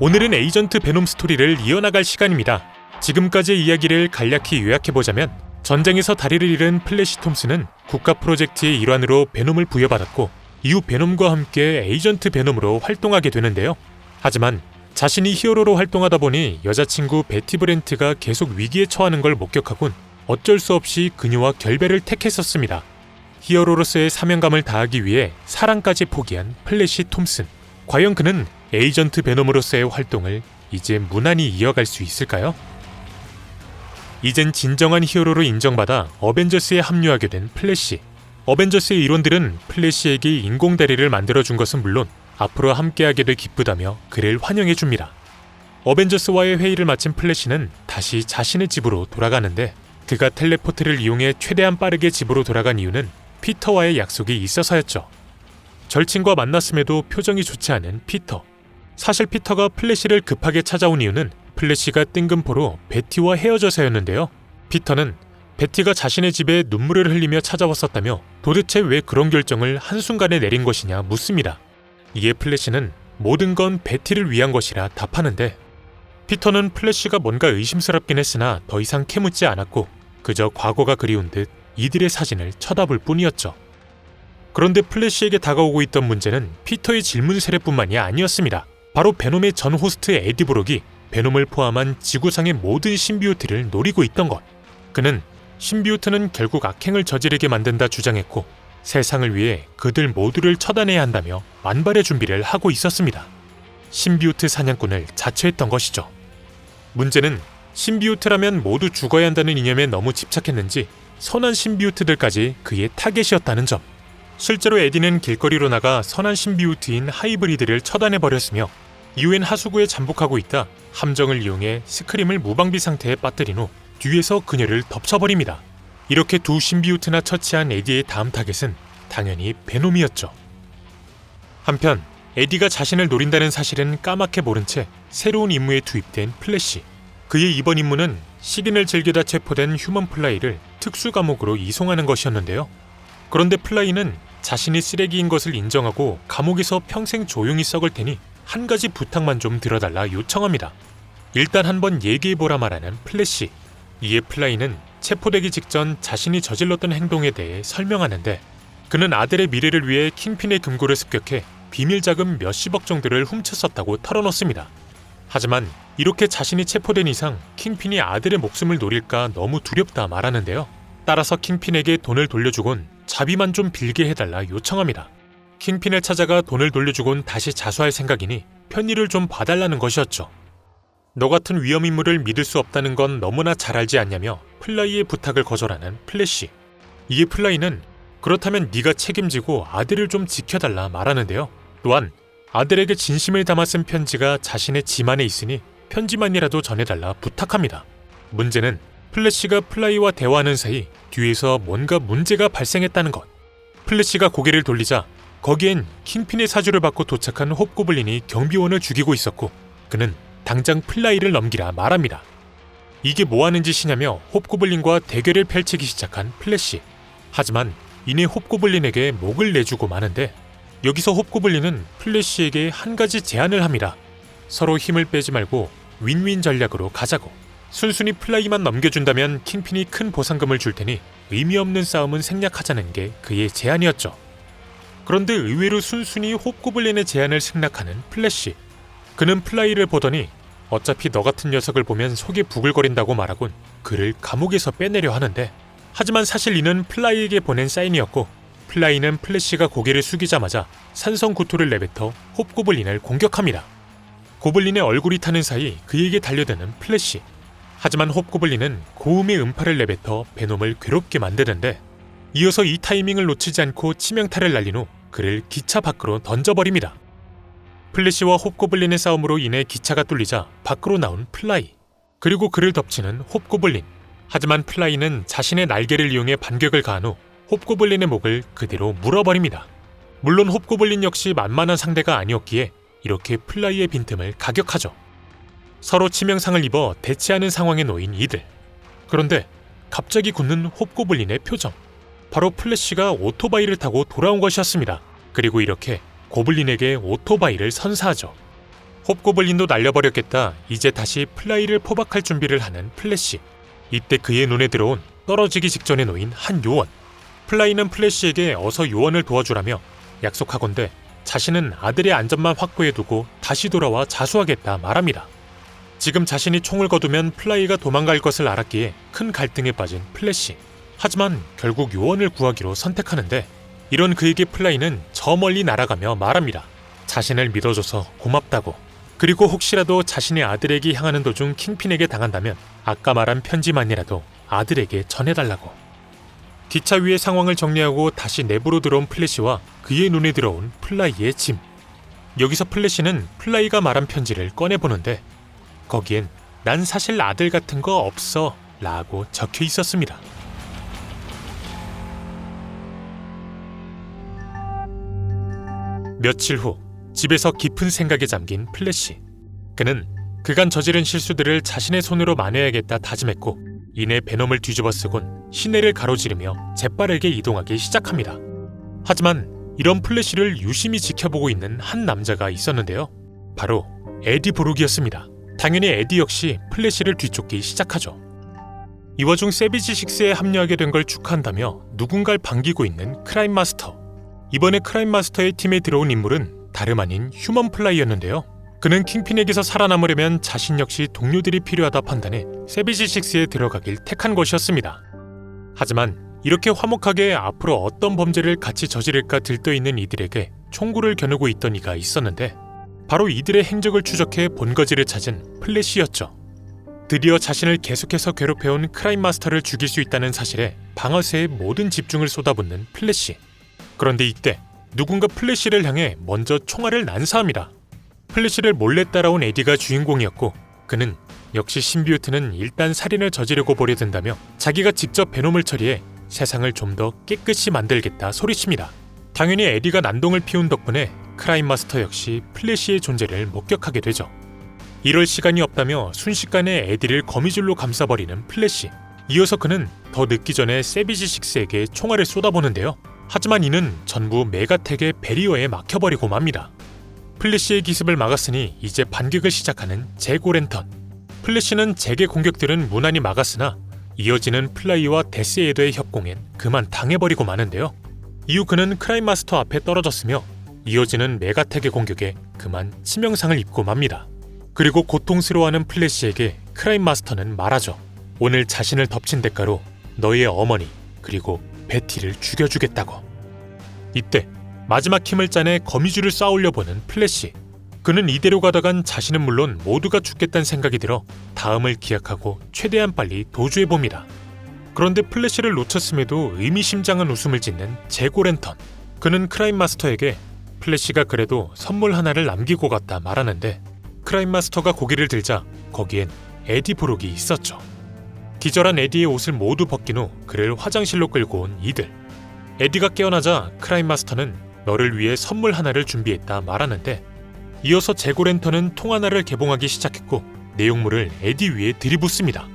오늘은 에이전트 베놈 스토리를 이어나갈 시간입니다. 지금까지의 이야기를 간략히 요약해보자면 전쟁에서 다리를 잃은 플래시 톰슨은 국가 프로젝트의 일환으로 베놈을 부여받았고 이후 베놈과 함께 에이전트 베놈으로 활동하게 되는데요. 하지만 자신이 히어로로 활동하다 보니 여자친구 베티 브렌트가 계속 위기에 처하는 걸 목격하곤 어쩔 수 없이 그녀와 결별을 택했었습니다. 히어로로서의 사명감을 다하기 위해 사랑까지 포기한 플래시 톰슨. 과연 그는 에이전트 베놈으로서의 활동을 이제 무난히 이어갈 수 있을까요? 이젠 진정한 히어로로 인정받아 어벤져스에 합류하게 된 플래시. 어벤져스의 일원들은 플래시에게 인공다리를 만들어준 것은 물론 앞으로 함께하게 돼 기쁘다며 그를 환영해줍니다. 어벤져스와의 회의를 마친 플래시는 다시 자신의 집으로 돌아가는데 그가 텔레포트를 이용해 최대한 빠르게 집으로 돌아간 이유는 피터와의 약속이 있어서였죠. 절친과 만났음에도 표정이 좋지 않은 피터. 사실 피터가 플래시를 급하게 찾아온 이유는 플래시가 뜬금포로 베티와 헤어져서였는데요. 피터는 베티가 자신의 집에 눈물을 흘리며 찾아왔었다며 도대체 왜 그런 결정을 한순간에 내린 것이냐 묻습니다. 이에 플래시는 모든 건 베티를 위한 것이라 답하는데 피터는 플래시가 뭔가 의심스럽긴 했으나 더 이상 캐묻지 않았고 그저 과거가 그리운 듯 이들의 사진을 쳐다볼 뿐이었죠. 그런데 플래시에게 다가오고 있던 문제는 피터의 질문 세례뿐만이 아니었습니다. 바로 베놈의 전 호스트 에디 브록이 베놈을 포함한 지구상의 모든 신비우트를 노리고 있던 것. 그는 신비우트는 결국 악행을 저지르게 만든다 주장했고 세상을 위해 그들 모두를 처단해야 한다며 만발의 준비를 하고 있었습니다. 신비우트 사냥꾼을 자처했던 것이죠. 문제는 신비우트라면 모두 죽어야 한다는 이념에 너무 집착했는지 선한 신비우트들까지 그의 타겟이었다는 점. 실제로 에디는 길거리로 나가 선한 신비우트인 하이브리드를 처단해버렸으며 이후엔 하수구에 잠복하고 있다 함정을 이용해 스크림을 무방비 상태에 빠뜨린 후 뒤에서 그녀를 덮쳐버립니다. 이렇게 두 신비우트나 처치한 에디의 다음 타겟은 당연히 베놈이었죠. 한편 에디가 자신을 노린다는 사실은 까맣게 모른 채 새로운 임무에 투입된 플래시. 그의 이번 임무는 시린을 즐기다 체포된 휴먼 플라이를 특수 감옥으로 이송하는 것이었는데요. 그런데 플라이는 자신이 쓰레기인 것을 인정하고 감옥에서 평생 조용히 썩을 테니 한 가지 부탁만 좀 들어달라 요청합니다. 일단 한번 얘기해보라 말하는 플래시. 이에 플라이는 체포되기 직전 자신이 저질렀던 행동에 대해 설명하는데 그는 아들의 미래를 위해 킹핀의 금고를 습격해 비밀 자금 몇십억 정도를 훔쳤었다고 털어놓습니다. 하지만 이렇게 자신이 체포된 이상 킹핀이 아들의 목숨을 노릴까 너무 두렵다 말하는데요. 따라서 킹핀에게 돈을 돌려주곤 자비만 좀 빌게 해달라 요청합니다. 킹핀을 찾아가 돈을 돌려주곤 다시 자수할 생각이니 편의를 좀 봐달라는 것이었죠. 너 같은 위험인물을 믿을 수 없다는 건 너무나 잘 알지 않냐며 플라이의 부탁을 거절하는 플래시. 이에 플라이는 그렇다면 네가 책임지고 아들을 좀 지켜달라 말하는데요. 또한 아들에게 진심을 담아 쓴 편지가 자신의 짐 안에 있으니 편지만이라도 전해달라 부탁합니다. 문제는 플래시가 플라이와 대화하는 사이 뒤에서 뭔가 문제가 발생했다는 것. 플래시가 고개를 돌리자 거기엔 킹핀의 사주를 받고 도착한 홉고블린이 경비원을 죽이고 있었고 그는 당장 플라이를 넘기라 말합니다. 이게 뭐하는 짓이냐며 홉고블린과 대결을 펼치기 시작한 플래시. 하지만 이내 홉고블린에게 목을 내주고 마는데 여기서 홉고블린은 플래시에게 한 가지 제안을 합니다. 서로 힘을 빼지 말고 윈윈 전략으로 가자고. 순순히 플라이만 넘겨준다면 킹핀이 큰 보상금을 줄 테니 의미 없는 싸움은 생략하자는 게 그의 제안이었죠. 그런데 의외로 순순히 홉고블린의 제안을 승낙하는 플래시. 그는 플라이를 보더니 어차피 너 같은 녀석을 보면 속이 부글거린다고 말하곤 그를 감옥에서 빼내려 하는데 하지만 사실 이는 플라이에게 보낸 사인이었고 플라이는 플래시가 고개를 숙이자마자 산성구토를 내뱉어 홉고블린을 공격합니다. 고블린의 얼굴이 타는 사이 그에게 달려드는 플래시. 하지만 홉고블린은 고음의 음파를 내뱉어 베놈을 괴롭게 만드는데 이어서 이 타이밍을 놓치지 않고 치명타를 날린 후 그를 기차 밖으로 던져버립니다. 플래시와 홉고블린의 싸움으로 인해 기차가 뚫리자 밖으로 나온 플라이. 그리고 그를 덮치는 홉고블린. 하지만 플라이는 자신의 날개를 이용해 반격을 가한 후 홉고블린의 목을 그대로 물어버립니다. 물론 홉고블린 역시 만만한 상대가 아니었기에 이렇게 플라이의 빈틈을 가격하죠. 서로 치명상을 입어 대치하는 상황에 놓인 이들. 그런데 갑자기 굳는 홉고블린의 표정. 바로 플래시가 오토바이를 타고 돌아온 것이었습니다. 그리고 이렇게 고블린에게 오토바이를 선사하죠. 홉고블린도 날려버렸겠다 이제 다시 플라이를 포박할 준비를 하는 플래시. 이때 그의 눈에 들어온 떨어지기 직전에 놓인 한 요원. 플라이는 플래시에게 어서 요원을 도와주라며 약속하건대 자신은 아들의 안전만 확보해두고 다시 돌아와 자수하겠다 말합니다. 지금 자신이 총을 거두면 플라이가 도망갈 것을 알았기에 큰 갈등에 빠진 플래시. 하지만 결국 요원을 구하기로 선택하는데 이런 그에게 플라이는 저 멀리 날아가며 말합니다. 자신을 믿어줘서 고맙다고. 그리고 혹시라도 자신의 아들에게 향하는 도중 킹핀에게 당한다면 아까 말한 편지만이라도 아들에게 전해달라고. 기차 위의 상황을 정리하고 다시 내부로 들어온 플래시와 그의 눈에 들어온 플라이의 짐. 여기서 플래시는 플라이가 말한 편지를 꺼내보는데 거기엔 난 사실 아들 같은 거 없어 라고 적혀 있었습니다. 며칠 후 집에서 깊은 생각에 잠긴 플래시. 그는 그간 저지른 실수들을 자신의 손으로 만회해야겠다 다짐했고 이내 베놈을 뒤집어쓰곤 시내를 가로지르며 재빠르게 이동하기 시작합니다. 하지만 이런 플래시를 유심히 지켜보고 있는 한 남자가 있었는데요. 바로 에디 브록이었습니다. 당연히 에디 역시 플래시를 뒤쫓기 시작하죠. 이 와중 세비지 식스에 합류하게 된 걸 축하한다며 누군가를 반기고 있는 크라임 마스터. 이번에 크라임 마스터의 팀에 들어온 인물은 다름 아닌 휴먼 플라이였는데요. 그는 킹핀에게서 살아남으려면 자신 역시 동료들이 필요하다 판단해 세비지 식스에 들어가길 택한 것이었습니다. 하지만 이렇게 화목하게 앞으로 어떤 범죄를 같이 저지를까 들떠있는 이들에게 총구를 겨누고 있던 이가 있었는데 바로 이들의 행적을 추적해 본거지를 찾은 플래시였죠. 드디어 자신을 계속해서 괴롭혀온 크라임 마스터를 죽일 수 있다는 사실에 방아쇠에 모든 집중을 쏟아붓는 플래시. 그런데 이때 누군가 플래시를 향해 먼저 총알을 난사합니다. 플래시를 몰래 따라온 에디가 주인공이었고 그는 역시 신비우트는 일단 살인을 저지르고 보려 든다며 자기가 직접 베놈을 처리해 세상을 좀 더 깨끗이 만들겠다 소리칩니다. 당연히 에디가 난동을 피운 덕분에 크라임 마스터 역시 플래시의 존재를 목격하게 되죠. 이럴 시간이 없다며 순식간에 에디를 거미줄로 감싸버리는 플래시. 이어서 그는 더 늦기 전에 세비지 식스에게 총알을 쏟아보는데요. 하지만 이는 전부 메가텍의 베리어에 막혀버리고 맙니다. 플래시의 기습을 막았으니 이제 반격을 시작하는 재고 랜턴. 플래시는 잭의 공격들은 무난히 막았으나 이어지는 플라이와 데스에더의 협공엔 그만 당해버리고 마는데요. 이후 그는 크라임 마스터 앞에 떨어졌으며 이어지는 메가텍의 공격에 그만 치명상을 입고 맙니다. 그리고 고통스러워하는 플래시에게 크라임 마스터는 말하죠. 오늘 자신을 덮친 대가로 너희의 어머니 그리고 베티를 죽여주겠다고. 이때 마지막 힘을 짜내 거미줄을 쌓으려 보는 플래시. 그는 이대로 가다간 자신은 물론 모두가 죽겠다는 생각이 들어 다음을 기약하고 최대한 빨리 도주해봅니다. 그런데 플래시를 놓쳤음에도 의미심장한 웃음을 짓는 재고 랜턴. 그는 크라임 마스터에게 플래시가 그래도 선물 하나를 남기고 갔다 말하는데 크라임 마스터가 고개를 들자 거기엔 에디 브록이 있었죠. 기절한 에디의 옷을 모두 벗긴 후 그를 화장실로 끌고 온 이들. 에디가 깨어나자 크라임 마스터는 너를 위해 선물 하나를 준비했다 말하는데 이어서 재고 랜턴은 통 하나를 개봉하기 시작했고 내용물을 에디 위에 들이붓습니다.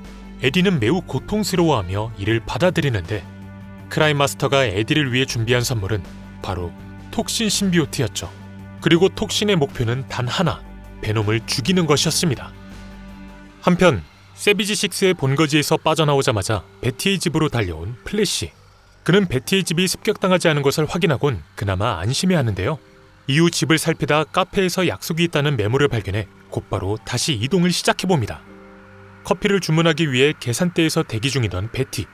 에디는 매우 고통스러워하며 이를 받아들이는데 크라임 마스터가 에디를 위해 준비한 선물은 바로 톡신 신비오트였죠. 그리고 톡신의 목표는 단 하나, 베놈을 죽이는 것이었습니다. 한편 세비지 식스의 본거지에서 빠져나오자마자 베티의 집으로 달려온 플래시. 그는 베티의 집이 습격당하지 않은 것을 확인하곤 그나마 안심해하는데요. 이후 집을 살피다 카페에서 약속이 있다는 메모를 발견해 곧바로 다시 이동을 시작해봅니다. 커피를 주문하기 위해 계산대에서 대기 중이던 베티.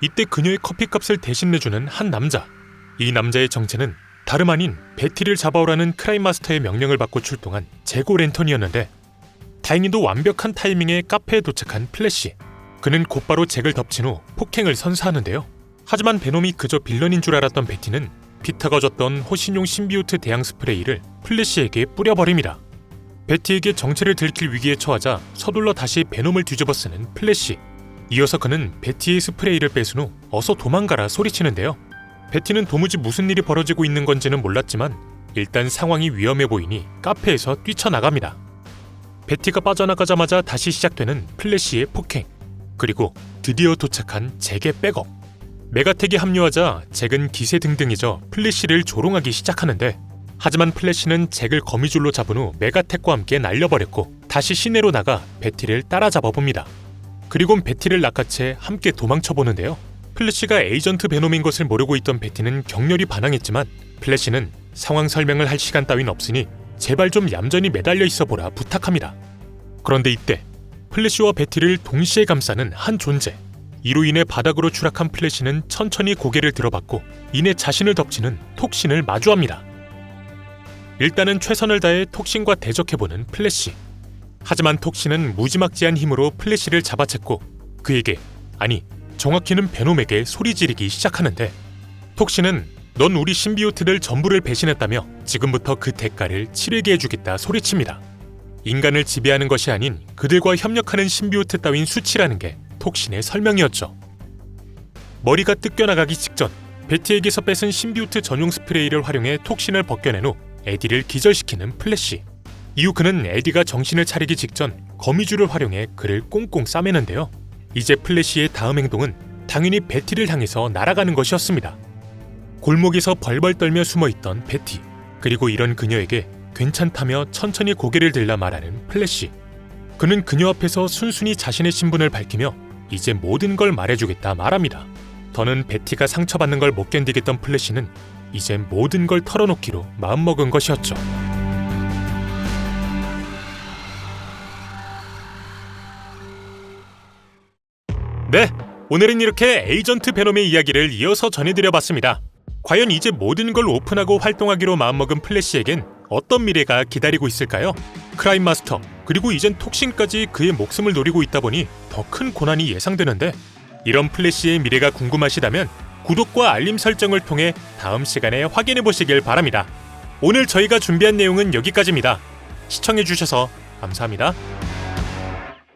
이때 그녀의 커피값을 대신 내주는 한 남자. 이 남자의 정체는 다름 아닌 베티를 잡아오라는 크라임 마스터의 명령을 받고 출동한 재고 랜턴이었는데 다행히도 완벽한 타이밍에 카페에 도착한 플래시. 그는 곧바로 잭을 덮친 후 폭행을 선사하는데요. 하지만 베놈이 그저 빌런인 줄 알았던 베티는 피터가 줬던 호신용 신비우트 대양 스프레이를 플래시에게 뿌려버립니다. 베티에게 정체를 들킬 위기에 처하자 서둘러 다시 베놈을 뒤집어 쓰는 플래시. 이어서 그는 베티의 스프레이를 뺏은 후 어서 도망가라 소리치는데요. 베티는 도무지 무슨 일이 벌어지고 있는 건지는 몰랐지만 일단 상황이 위험해 보이니 카페에서 뛰쳐나갑니다. 베티가 빠져나가자마자 다시 시작되는 플래시의 폭행. 그리고 드디어 도착한 잭의 백업. 메가텍이 합류하자 잭은 기세등등해져 플래시를 조롱하기 시작하는데 하지만 플래시는 잭을 거미줄로 잡은 후 메가텍과 함께 날려버렸고 다시 시내로 나가 베티를 따라잡아봅니다. 그리곤 베티를 낚아채 함께 도망쳐보는데요. 플래시가 에이전트 베놈인 것을 모르고 있던 베티는 격렬히 반항했지만 플래시는 상황 설명을 할 시간 따윈 없으니 제발 좀 얌전히 매달려 있어보라 부탁합니다. 그런데 이때 플래시와 베티를 동시에 감싸는 한 존재. 이로 인해 바닥으로 추락한 플래시는 천천히 고개를 들어봤고 이내 자신을 덮치는 톡신을 마주합니다. 일단은 최선을 다해 톡신과 대적해보는 플래시. 하지만 톡신은 무지막지한 힘으로 플래시를 잡아챘고 그에게, 아니 정확히는 베놈에게 소리 지르기 시작하는데 톡신은 넌 우리 신비오트들 전부를 배신했다며 지금부터 그 대가를 치르게 해주겠다 소리칩니다. 인간을 지배하는 것이 아닌 그들과 협력하는 신비오트 따윈 수치라는 게 톡신의 설명이었죠. 머리가 뜯겨나가기 직전 베티에게서 뺏은 신비오트 전용 스프레이를 활용해 톡신을 벗겨낸 후 에디를 기절시키는 플래시. 이후 그는 에디가 정신을 차리기 직전 거미줄을 활용해 그를 꽁꽁 싸매는데요. 이제 플래시의 다음 행동은 당연히 베티를 향해서 날아가는 것이었습니다. 골목에서 벌벌 떨며 숨어있던 베티, 그리고 이런 그녀에게 괜찮다며 천천히 고개를 들라 말하는 플래시. 그는 그녀 앞에서 순순히 자신의 신분을 밝히며 이제 모든 걸 말해주겠다 말합니다. 더는 베티가 상처받는 걸 못 견디겠던 플래시는 이제 모든 걸 털어놓기로 마음먹은 것이었죠. 네, 오늘은 이렇게 에이전트 베놈의 이야기를 이어서 전해드려봤습니다. 과연 이제 모든 걸 오픈하고 활동하기로 마음먹은 플래시에겐 어떤 미래가 기다리고 있을까요? 크라임 마스터, 그리고 이젠 톡신까지 그의 목숨을 노리고 있다 보니 더 큰 고난이 예상되는데 이런 플래시의 미래가 궁금하시다면 구독과 알림 설정을 통해 다음 시간에 확인해보시길 바랍니다. 오늘 저희가 준비한 내용은 여기까지입니다. 시청해주셔서 감사합니다.